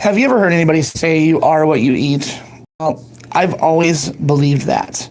Have you ever heard anybody say you are what you eat? Well, I've always believed that.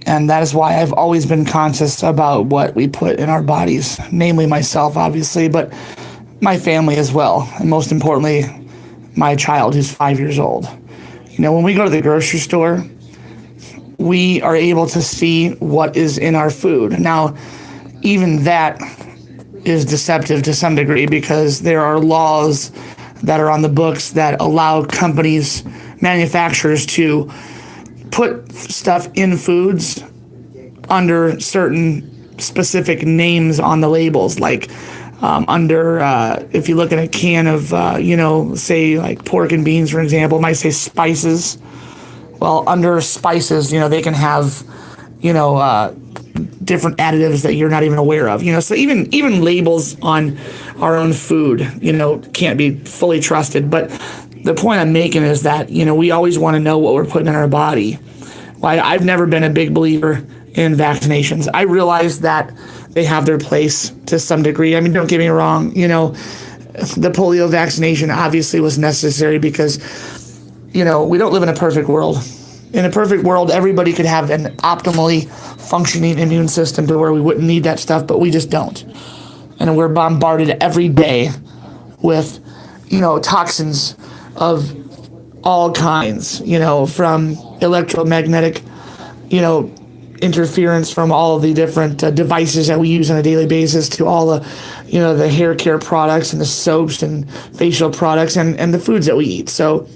And that is why I've always been conscious about what we put in our bodies, namely myself, obviously, but my family as well. And most importantly, my child who's 5 years old. When we go to the grocery store, we are able to see what is in our food. Now, even that is deceptive to some degree because there are laws that are on the books that allow companies, manufacturers to put stuff in foods under certain specific names on the labels, like if you look at a can of, say like pork and beans, for example, it might say spices. Well, under spices, they can have, different additives that you're not even aware of. So even labels on our own food, can't be fully trusted. But the point I'm making is that, we always want to know what we're putting in our body. I've never been a big believer in vaccinations. I realize that they have their place to some degree. I mean, don't get me wrong, the polio vaccination obviously was necessary because, we don't live in a perfect world. In a perfect world, everybody could have an optimally functioning immune system to where we wouldn't need that stuff, but we just don't. And we're bombarded every day with, toxins of all kinds, from electromagnetic, interference from all of the different devices that we use on a daily basis to all the, the hair care products and the soaps and facial products and the foods that we eat. So,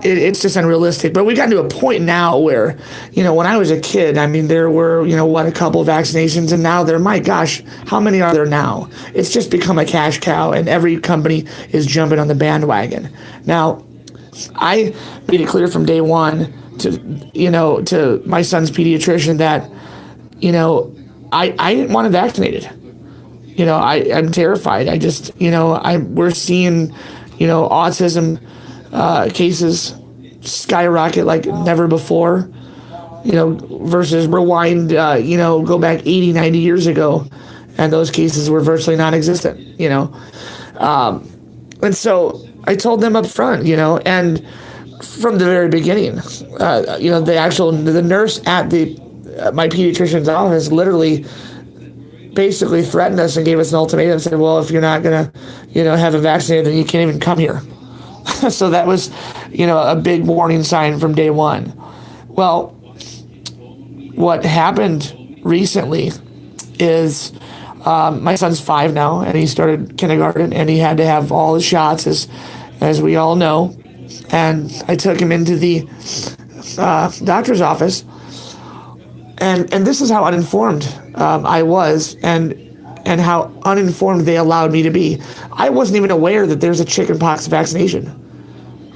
it's just unrealistic. But we got to a point now where, when I was a kid, I mean, there were, a couple of vaccinations, and now my gosh, how many are there now? It's just become a cash cow, and every company is jumping on the bandwagon. Now, I made it clear from day one to my son's pediatrician that, I didn't want him vaccinated. I'm terrified. I just, we're seeing, autism cases skyrocket like never before, versus rewind, go back 80, 90 years ago, and those cases were virtually non-existent, and so I told them up front, and from the very beginning, the nurse at my pediatrician's office literally basically threatened us and gave us an ultimatum and said, well, if you're not going to, have it vaccinated, then you can't even come here. So that was, a big warning sign from day one. Well, what happened recently is my son's 5 now, and he started kindergarten, and he had to have all his shots, as we all know. And I took him into the doctor's office, and this is how uninformed I was, and how uninformed they allowed me to be. I wasn't even aware that there's a chickenpox vaccination.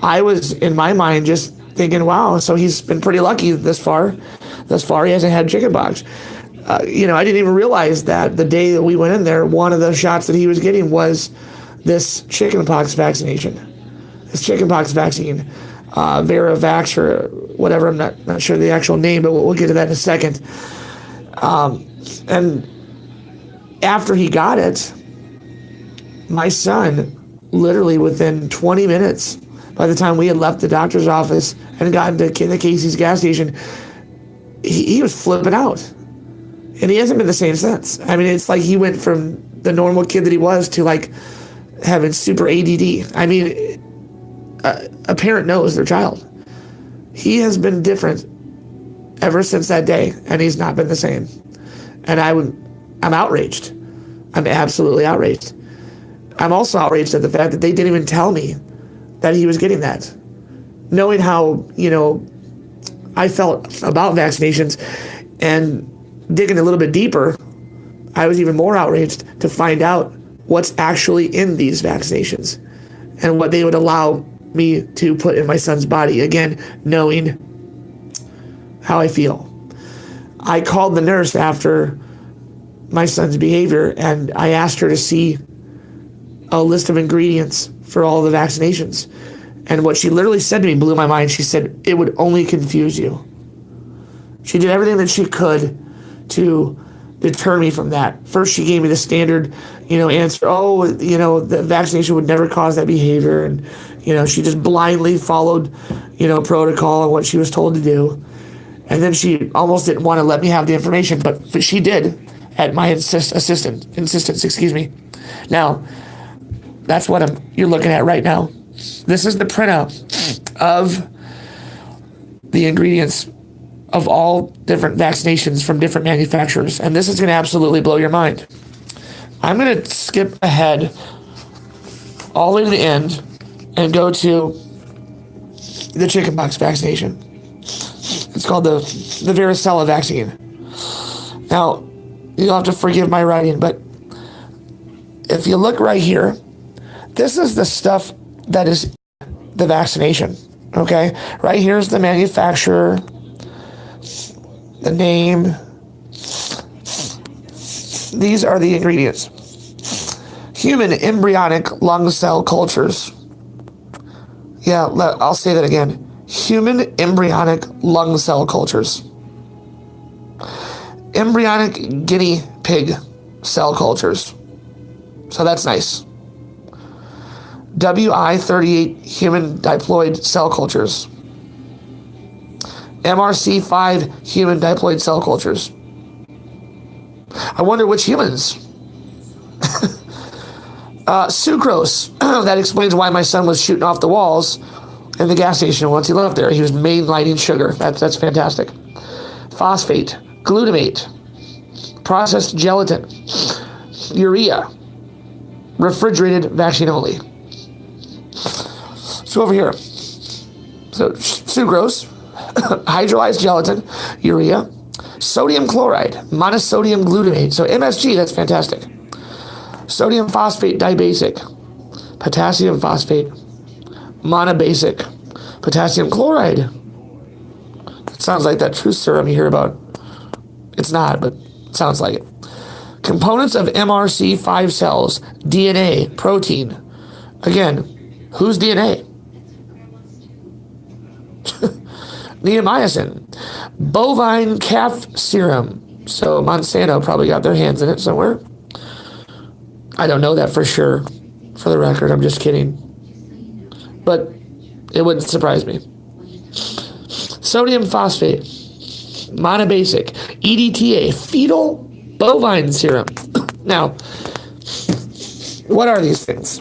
I was, in my mind, just thinking, wow, so he's been pretty lucky thus far. He hasn't had chickenpox. I didn't even realize that the day that we went in there, one of the shots that he was getting was this chickenpox vaccination. This chickenpox vaccine, Veravax or whatever, I'm not sure the actual name, but we'll get to that in a second. And after he got it, my son, literally within 20 minutes, by the time we had left the doctor's office and gotten to the Casey's gas station, he was flipping out. And he hasn't been the same since. I mean, it's like he went from the normal kid that he was to like having super ADD. I mean, a parent knows their child. He has been different ever since that day, and he's not been the same. And I'm outraged. I'm absolutely outraged. I'm also outraged at the fact that they didn't even tell me that he was getting that. Knowing how, I felt about vaccinations and digging a little bit deeper, I was even more outraged to find out what's actually in these vaccinations and what they would allow me to put in my son's body. Again, knowing how I feel. I called the nurse after my son's behavior, and I asked her to see a list of ingredients for all the vaccinations. And what she literally said to me blew my mind. She said, it would only confuse you. She did everything that she could to deter me from that. First, she gave me the standard, answer. Oh, the vaccination would never cause that behavior, and she just blindly followed, protocol and what she was told to do. And then she almost didn't want to let me have the information, but she did at my insistence. Excuse me. Now, that's what you're looking at right now. This is the printout of the ingredients of all different vaccinations from different manufacturers. And this is going to absolutely blow your mind. I'm going to skip ahead all the way to the end and go to the chickenpox vaccination. It's called the varicella vaccine. Now, you'll have to forgive my writing, but if you look right here, this is the stuff that is the vaccination. Okay? Right here's the manufacturer, the name. These are the ingredients. Human embryonic lung cell cultures. Yeah, I'll say that again. Human embryonic lung cell cultures. Embryonic guinea pig cell cultures. So that's nice. WI38 human diploid cell cultures. MRC5 human diploid cell cultures. I wonder which humans. Sucrose. That explains why my son was shooting off the walls in the gas station once he left there. He was mainlining sugar. That's fantastic. Phosphate, glutamate, processed gelatin, urea, refrigerated vaccine only. So over here, so sucrose, hydrolyzed gelatin, urea, sodium chloride, monosodium glutamate. So MSG, that's fantastic. Sodium phosphate dibasic, potassium phosphate, monobasic, potassium chloride. It sounds like that truth serum you hear about. It's not, but it sounds like it. Components of MRC5 cells, DNA, protein. Again, whose DNA? Neomycin. Bovine calf serum. So Monsanto probably got their hands in it somewhere. I don't know that for sure. For the record, I'm just kidding. But it wouldn't surprise me. Sodium phosphate, monobasic, EDTA, fetal bovine serum. Now, what are these things?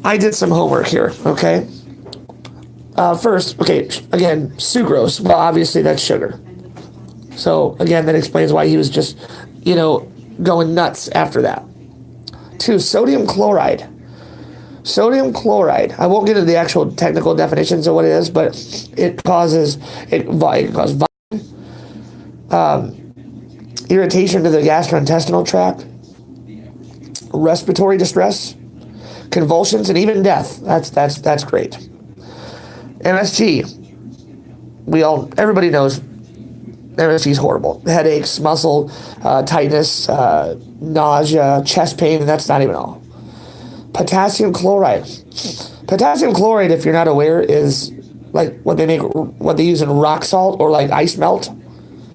I did some homework here, okay? First, okay, again, sucrose. Well, obviously that's sugar. So, again, that explains why he was just, going nuts after that. 2, sodium chloride. Sodium chloride. I won't get into the actual technical definitions of what it is, but it causes irritation to the gastrointestinal tract, respiratory distress, convulsions, and even death. That's great. MSG. Everybody knows MSG is horrible. Headaches, muscle tightness, nausea, chest pain, and that's not even all. Potassium chloride. Potassium chloride, if you're not aware, is like what they use in rock salt or like ice melt.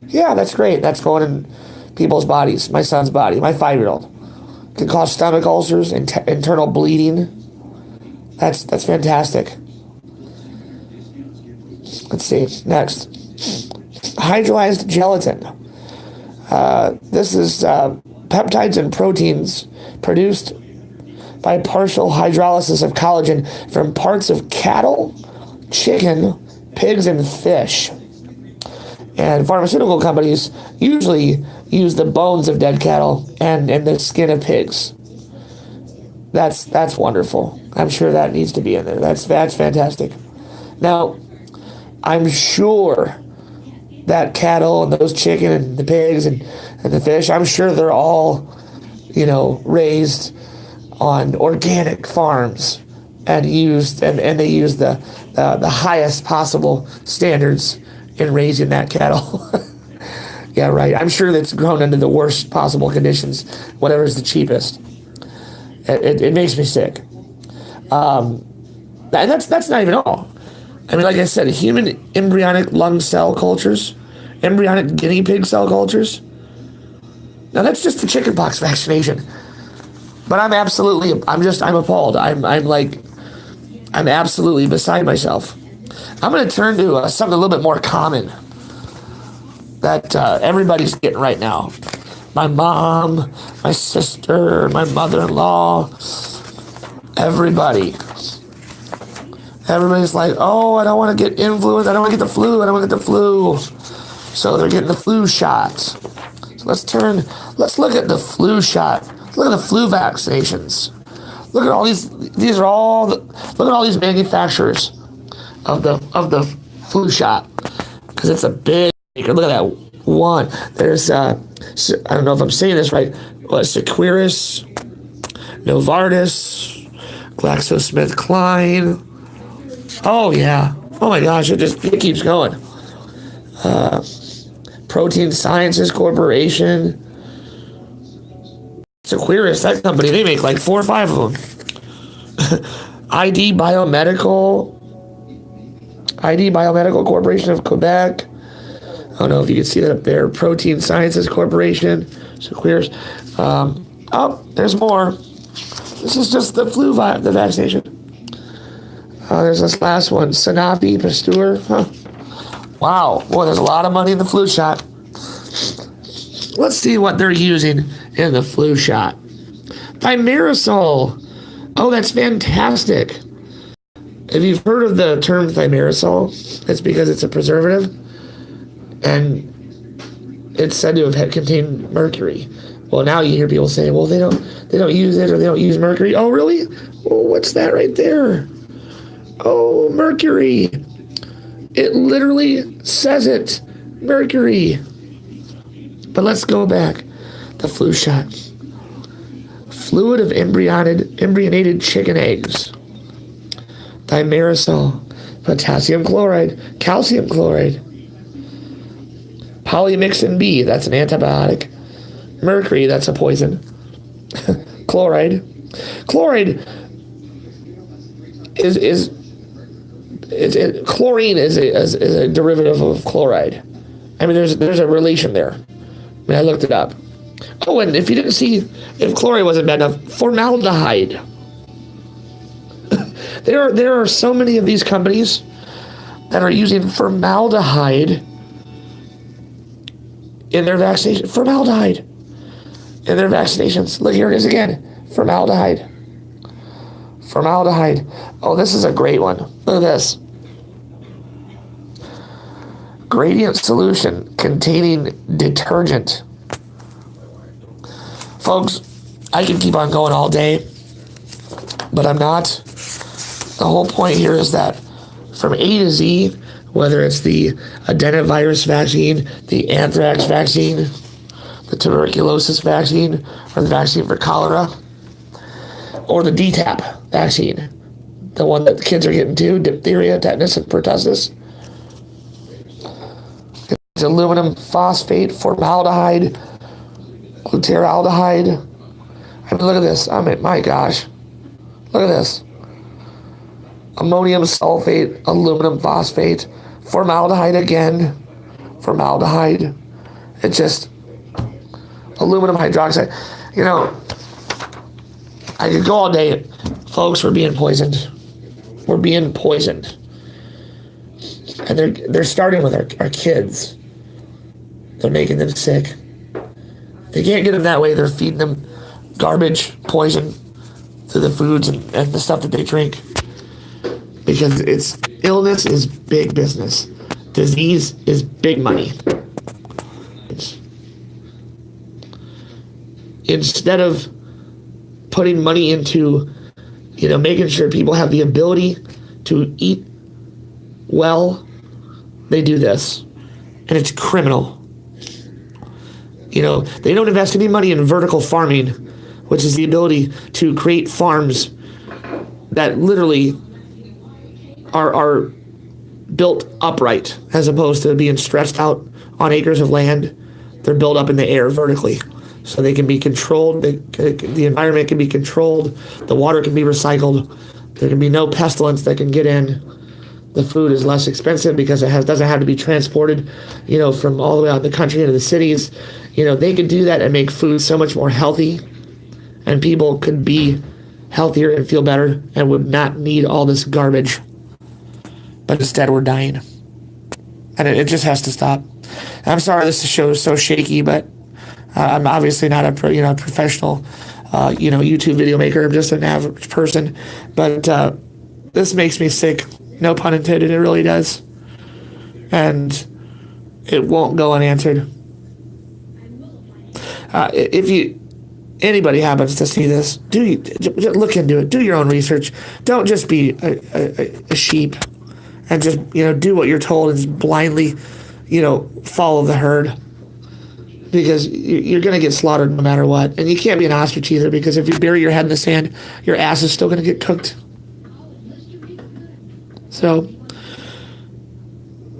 Yeah, that's great. That's going in people's bodies. My son's body, my 5-year-old. Can cause stomach ulcers, internal bleeding. That's fantastic. Let's see. Next. Hydrolyzed gelatin. This is peptides and proteins produced by partial hydrolysis of collagen from parts of cattle, chicken, pigs, and fish. And pharmaceutical companies usually use the bones of dead cattle and the skin of pigs. That's wonderful. I'm sure that needs to be in there. That's fantastic. Now, I'm sure that cattle and those chicken and the pigs and the fish, I'm sure they're all, raised on organic farms and they use the highest possible standards in raising that cattle. Yeah, right. I'm sure that's grown under the worst possible conditions, whatever's the cheapest. It makes me sick. And that's not even all. I mean, like I said, human embryonic lung cell cultures, embryonic guinea pig cell cultures, Now that's just the chickenpox vaccination. But I'm appalled. I'm absolutely beside myself. I'm going to turn to something a little bit more common that everybody's getting right now. My mom, my sister, my mother-in-law, everybody's like, oh, I don't want to get influenced. I don't want to get the flu. I don't want to get the flu. So they're getting the flu shots. So let's look at the flu shot. Look at the flu vaccinations. Look at all these. Look at all these manufacturers of the flu shot, because it's a big. Look at that one. There's I don't know if I'm saying this right. Seqirus, Novartis, GlaxoSmithKline. Oh yeah. Oh my gosh, it keeps going. Protein Sciences Corporation. Seqirus, that company, they make like 4 or 5 of them. ID Biomedical Corporation of Quebec. I don't know if you can see that up there. Protein Sciences Corporation. Seqirus. Oh, there's more. This is just the the vaccination. There's this last one. Sanofi Pasteur. Huh. Wow. Boy, there's a lot of money in the flu shot. Let's see what they're using in the flu shot. Thimerosal. Oh, that's fantastic. If you've heard of the term thimerosal, it's because it's a preservative, and it's said to have contained mercury. Well, now you hear people saying, well, they don't use it, or they don't use mercury. Oh, really? Well, what's that right there? Oh, mercury. It literally says it. Mercury. But let's go back. The flu shot. Fluid of embryonated chicken eggs. Thimerosal. Potassium chloride. Calcium chloride. Polymyxin B. That's an antibiotic. Mercury. That's a poison. Chloride. Chloride chlorine is a derivative of chloride. I mean, there's a relation there. I mean, I looked it up. Oh, and if you didn't see, if chlorine wasn't bad enough, formaldehyde. There are so many of these companies that are using formaldehyde in their vaccination. Formaldehyde in their vaccinations. Look, here it is again. Formaldehyde. Formaldehyde. Oh, this is a great one. Look at this. Gradient solution containing detergent. Folks, I can keep on going all day, but I'm not. The whole point here is that from A to Z, whether it's the adenovirus vaccine, the anthrax vaccine, the tuberculosis vaccine, or the vaccine for cholera, or the DTaP vaccine, the one that the kids are getting too, diphtheria, tetanus, and pertussis. It's aluminum phosphate, formaldehyde, glutaraldehyde. I mean, look at this. I mean, my gosh. Look at this. Ammonium sulfate, aluminum phosphate, formaldehyde again, formaldehyde. It's just aluminum hydroxide. You know, I could go all day. Folks, we're being poisoned. We're being poisoned. And they're starting with our kids. They're making them sick. They can't get them that way. They're feeding them garbage, poison through the foods and the stuff that they drink. Because illness is big business. Disease is big money. Instead of putting money into, making sure people have the ability to eat well, they do this. And it's criminal. They don't invest any money in vertical farming, which is the ability to create farms that literally are built upright, as opposed to being stretched out on acres of land. They're built up in the air vertically, so they can be controlled. The environment can be controlled. The water can be recycled. There can be no pestilence that can get in. The food is less expensive because it doesn't have to be transported, from all the way out in the country into the cities. They could do that and make food so much more healthy, and people could be healthier and feel better and would not need all this garbage. But instead, we're dying. And it just has to stop. I'm sorry this show is so shaky, but I'm obviously not a professional YouTube video maker. I'm just an average person. But this makes me sick. No pun intended, it really does. And it won't go unanswered. If anybody happens to see this, look into it. Do your own research. Don't just be a sheep and just do what you're told and just blindly follow the herd, because you're going to get slaughtered no matter what. And you can't be an ostrich either, because if you bury your head in the sand, your ass is still going to get cooked. So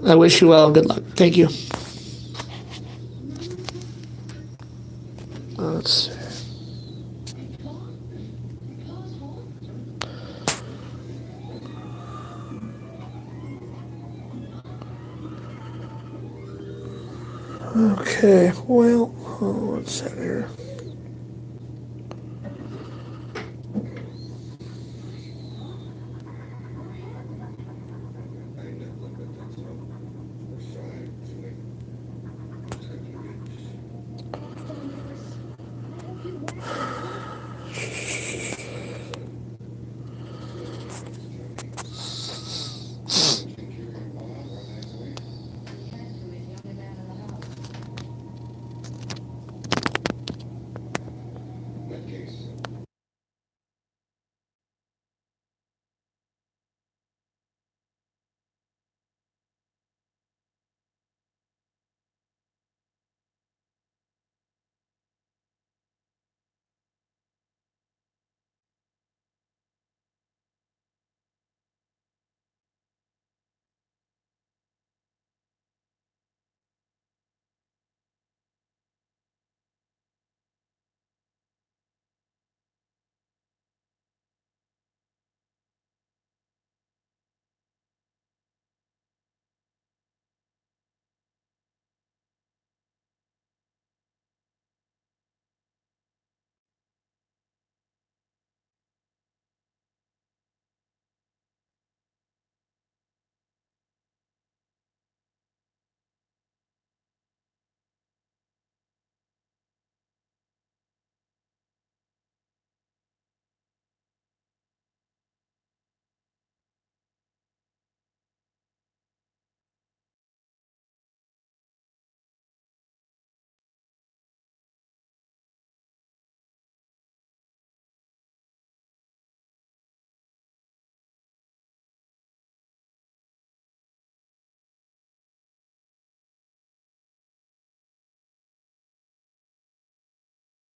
I wish you well and good luck. Thank you. Let's see. Okay, well, what's that here?